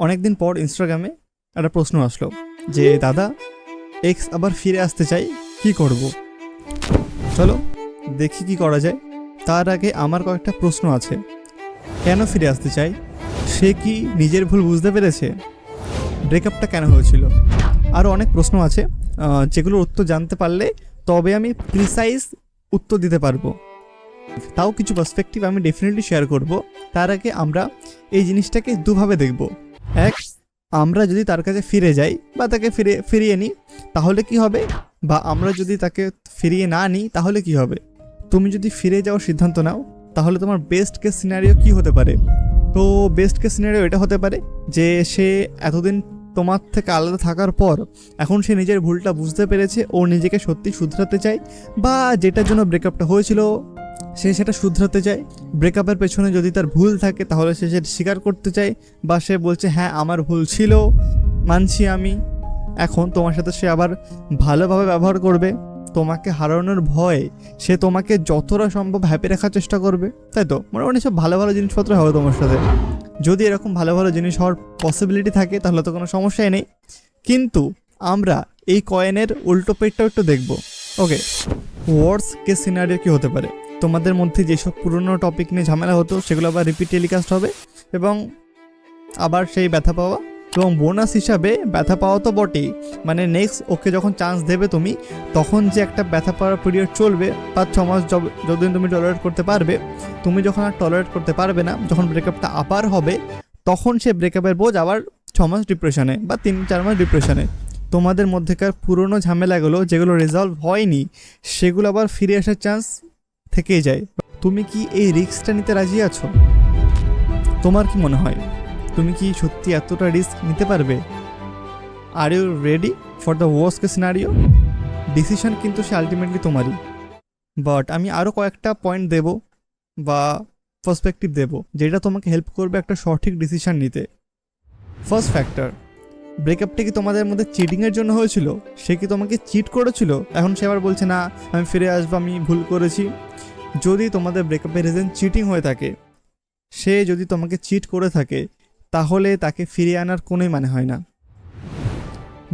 অনেকদিন পর ইনস্টাগ্রামে একটা প্রশ্ন আসলো যে দাদা এক্স আবার ফিরে আসতে চাই, কি করব? চলো দেখি কি করা যায়। তার আগে আমার কয়েকটা প্রশ্ন আছে। কেন ফিরে আসতে চাই? সে কি নিজের ভুল বুঝতে পেরেছে? ব্রেকআপটা কেন হয়েছিল? আরও অনেক প্রশ্ন আছে যেগুলোর উত্তর জানতে পারলে তবে আমি প্রিসাইজ উত্তর দিতে পারবো। তাও কিছু পার্সপেক্টিভ আমি ডেফিনেটলি শেয়ার করব। তার আগে আমরা এই জিনিসটাকে দুভাবে দেখব। এক, আমরা যদি তার কাছে ফিরে যাই বা তাকে ফিরিয়ে নিই তাহলে কি হবে, বা আমরা যদি তাকে ফিরিয়ে না নিই তাহলে কি হবে। তুমি যদি ফিরে যাওয়ার সিদ্ধান্ত নাও তাহলে তোমার বেস্ট কেস সিনারিও কি হতে পারে? তো বেস্ট কেস সিনারিও এটা হতে পারে যে সে এতদিন তোমার থেকে আলাদা থাকার পর এখন সে নিজের ভুলটা বুঝতে পেরেছে, ও নিজেকে সত্যি শুধরাতে চায়, বা যেটার জন্য ব্রেকআপটা হয়েছিল সে সেটা শুধরাতে চায়। ব্রেকআপের পেছনে যদি তার ভুল থাকে তাহলে সে সেটা স্বীকার করতে চায়, বা সে বলছে হ্যাঁ আমার ভুল ছিল, মানছি আমি। এখন তোমার সাথে সে আবার ভালোভাবে ব্যবহার করবে, তোমাকে হারানোর ভয়ে সে তোমাকে যতটা সম্ভব হ্যাপি রাখার চেষ্টা করবে, তাই তো? মোটামুটি সব ভালো ভালো জিনিসপত্র হবে তোমার সাথে। যদি এরকম ভালো ভালো জিনিস হওয়ার পসিবিলিটি থাকে তাহলে তো কোনো সমস্যাই নেই। কিন্তু আমরা এই কয়েনের উল্টো পেটটাও একটু দেখব। ওকে, ওয়ার্স্ট কেস সিনারিও কী হতে পারে? তোমাদের মধ্যে যেসব পুরনো টপিক নিয়ে ঝামেলা হতো সেগুলো আবার রিপিট টেলিকাস্ট হবে, এবং আবার সেই ব্যথা পাওয়া, এবং বোনাস হিসাবে ব্যথা পাওয়া তো বটেই, মানে নেক্সট ওকে যখন চান্স দেবে তুমি, তখন যে একটা ব্যথা পাওয়ার পিরিয়ড চলবে 5-6 মাস, যতদিন তুমি টলারেট করতে পারবে। তুমি যখন আর টলারেট করতে পারবে না, যখন ব্রেকআপটা আবার হবে, তখন সে ব্রেকআপের বোঝ আবার 6 মাস ডিপ্রেশনে বা 3-4 মাস ডিপ্রেশনে। তোমাদের মধ্যেকার পুরনো ঝামেলাগুলো যেগুলো রিজলভ হয়নি সেগুলো আবার ফিরে আসার চান্স থেকেই যায়। তুমি কি এই রিস্কটা নিতে রাজি আছো? তোমার কি মনে হয়, তুমি কি সত্যি এতটা রিস্ক নিতে পারবে? Are you ready for the worst case scenario? Decision কিন্তু সে আলটিমেটলি তোমারই। বাট আমি আরও কয়েকটা পয়েন্ট দেব বা পার্সপেক্টিভ দেব যেটা তোমাকে হেল্প করবে একটা সঠিক ডিসিশন নিতে। ফার্স্ট ফ্যাক্টর, ব্রেকআপটা কি তোমাদের মধ্যে চিটিংয়ের জন্য হয়েছিল? সে কি তোমাকে চিট করেছিল? এখন সে আবার বলছে না আমি ফিরে আসবো, আমি ভুল করেছি। যদি তোমাদের ব্রেকআপের রিজন চিটিং হয়ে থাকে, সে যদি তোমাকে চিট করে থাকে, তাহলে তাকে ফিরিয়ে আনার কোনোই মানে হয় না।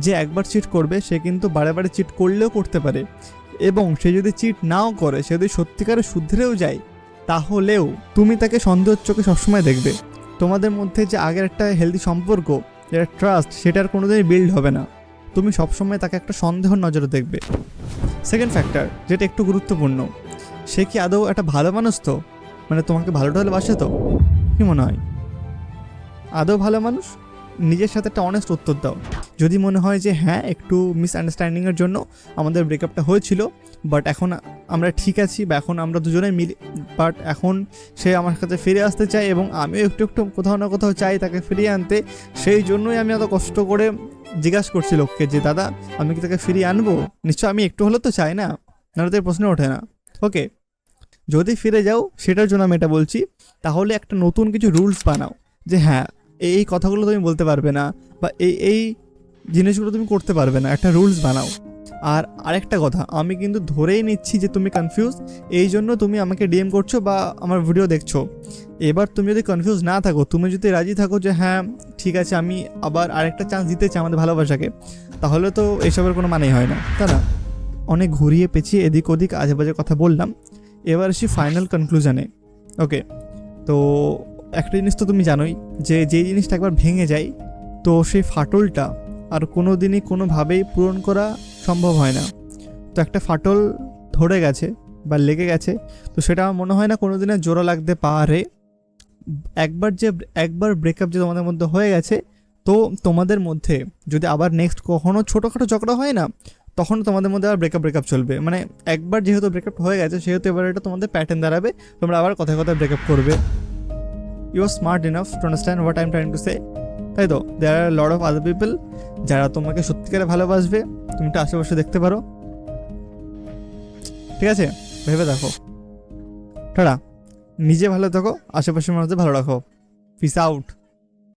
যে একবার চিট করবে সে কিন্তু বারে বারে চিট করলেও করতে পারে, এবং সে যদি চিট নাও করে, সে যদি সত্যিকারে শুধরেও যায়, তাহলেও তুমি তাকে সন্দেহের চোখে সবসময় দেখবে। তোমাদের মধ্যে যে আগের একটা হেলদি সম্পর্ক, যেটা ট্রাস্ট, সেটার কোনোদিনই বিল্ড হবে না। তুমি সবসময় তাকে একটা সন্দেহের নজরে দেখবে। সেকেন্ড ফ্যাক্টর, যেটা একটু গুরুত্বপূর্ণ, সে কি আদৌ একটা ভালো মানুষ তো? মানে তোমাকে ভালোটা হলে বাসে তো? কি মনে হয়, আদৌ ভালো মানুষ? নিজের সাথে একটা অনেস্ট উত্তর দাও। যদি মনে হয় যে হ্যাঁ একটু মিসআন্ডারস্ট্যান্ডিংয়ের জন্য আমাদের ব্রেকআপটা হয়েছিল, বাট এখন আমরা ঠিক আছি, বা এখন আমরা দুজনে মিলে, বাট এখন সে আমার কাছে ফিরে আসতে চায় এবং আমিও একটু একটু কোথাও না কোথাও চাই তাকে ফিরিয়ে আনতে, সেই জন্যই আমি এত কষ্ট করে জিজ্ঞাসা করছি লোককে যে দাদা আমি কি তাকে ফিরিয়ে আনবো? নিশ্চয় আমি একটু হলেও তো চাই না, নাহলে তো প্রশ্ন ওঠে না। ওকে, যদি ফিরে যাও সেটার জন্য আমি এটা বলছি, তাহলে একটা নতুন কিছু রুলস বানাও যে হ্যাঁ এই কথাগুলো তুমি বলতে পারবে না, বা এই জিনিসগুলো তুমি করতে পারবে না, একটা রুলস বানাও। আর আরেকটা কথা, আমি কিন্তু ধরেই নিচ্ছি যে তুমি কনফিউজ, এই জন্য তুমি আমাকে ডিএম করছো বা আমার ভিডিও দেখছো। এবার তুমি যদি কনফিউজ না থাকো, তুমি যদি রাজি থাকো যে হ্যাঁ ঠিক আছে আমি আবার আরেকটা চান্স দিতে চাই আমাদের ভালোবাসাকে, তাহলে তো এসবের কোনো মানেই হয় না, তাই না? অনেক ঘুরিয়ে পেঁচিয়ে এদিক ওদিক আজে বাজে কথা বললাম, এবার আসি ফাইনাল কনক্লুশনে। ওকে, তো একটা জিনিস তো তুমি জানোই যে যেই জিনিসটা একবার ভেঙে যায়, তো সেই ফাটলটা আর কোনো দিনই কোনোভাবেই পূরণ করা সম্ভব হয় না। তো একটা ফাটল ধরে গেছে বা লেগে গেছে, তো সেটা আমার মনে হয় না কোনো দিনে জোড়া লাগতে পারে। একবার ব্রেকআপ যে তোমাদের মধ্যে হয়ে গেছে, তো তোমাদের মধ্যে যদি আবার নেক্সট কখনও ছোটোখাটো ঝগড়া হয় না, তখন তোমাদের মধ্যে আবার ব্রেকআপ চলবে। মানে একবার যেহেতু ব্রেকআপ হয়ে গেছে সেহেতু এবার এটা তোমাদের প্যাটার্ন দাঁড়াবে, তোমরা আবার কথায় কথায় ব্রেকআপ করবে। You are smart enough to understand what I am trying to say, তাই তো? দেয়ার আর লট অফ আদার পিপল যারা তোমাকে সত্যিকারে ভালোবাসবে, তুমি তো আশেপাশে দেখতে পারো। ঠিক আছে, ভেবে দেখো। টাটা। নিজে ভালো থাকো, আশেপাশের মানুষদের ভালো রাখো। Piece out.